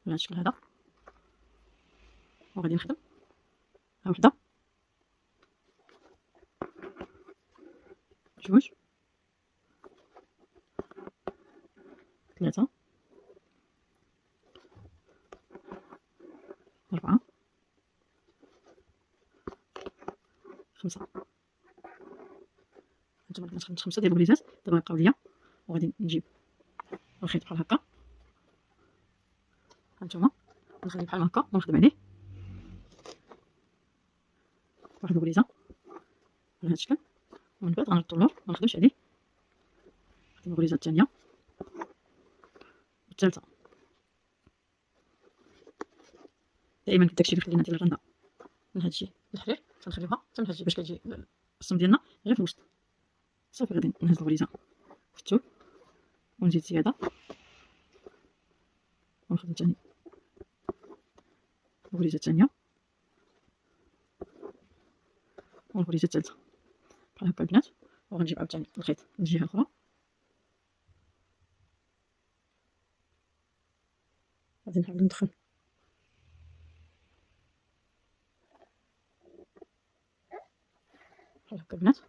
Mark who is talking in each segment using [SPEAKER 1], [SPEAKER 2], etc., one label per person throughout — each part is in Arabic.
[SPEAKER 1] بهذا الشكل هذا. وغادي نخدم ها وحده، جوج، ثلاثة، أربعة، خمسة. هانتوما البنات خدمت 5 ديال البريزات. دابا يبقاو ليا، وغادي نجيب الخيط بحال هكا. هانتوما نخلي بحال هكا ونخدم عليه واحد البريزه على هاد الشكل، ومن بعد غنردو اللور منخدمش عليه. نخدم البريزه الثانيه والثالثه. دائما في داكشي اللي خلينا ديال الرنده من هادشي الحرير كنخليوها حتى من هادشي باش كتجي الصم ديالنا غير في الوسط. صافي غادي نهز البريزه في الثوب ونزيد زياده ونخدم ثاني البريزه الثانيه والبريزه الثالثه بحال هكا البنات. وغنجيب عاوتاني الخيط من الجهه الاخرى، غادي نحاول ندخل بحال هكا البنات.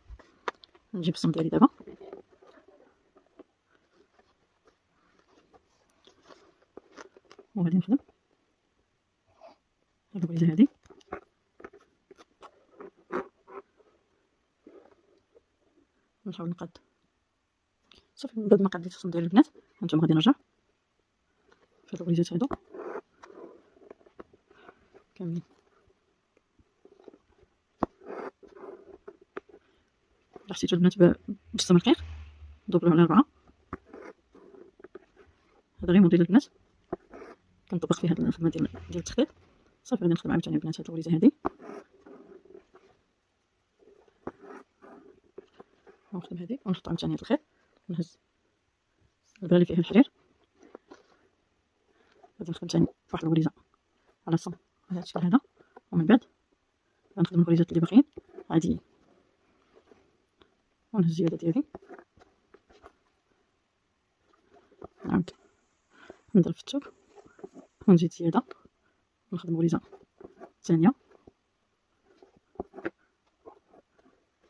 [SPEAKER 1] نجيب الصم ديالي دابا وغادي نخدم هاد البريزه هادي ونحاول نقاد. صافي من بعد ما قاديت الصم ديال البنات هانتوما غادي نرجع في هاد البريزات هادو كاملين. الا حسيتو البنات بالصم رقيق دوبلوه على 4. هذا غير موديل البنات كنطبق فيه هاد الخدمه ديال التخطيط. صافي غادي نخدم عاوتاني البنات هاد الوريزه هادي ونخدم هادي ونحط عاوتاني هاد الخيط ونهز البلا اللي فيها الحرير. غادي نخدم تاني واحد الوريزه على الصم بهذا الشكل هذا، ومن بعد غنخدم الوريزات اللي باقيين عاديين ونهز الزياده ديالي. نعاود نضرب في الثوب ونزيد زياده ونخدم وريزه ثانيه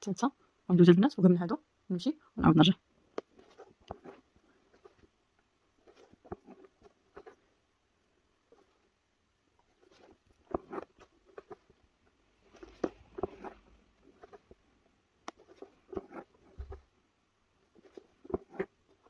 [SPEAKER 1] ثالثه وندوز البنات وقبل من هادو نمشي ونعاود نرجع.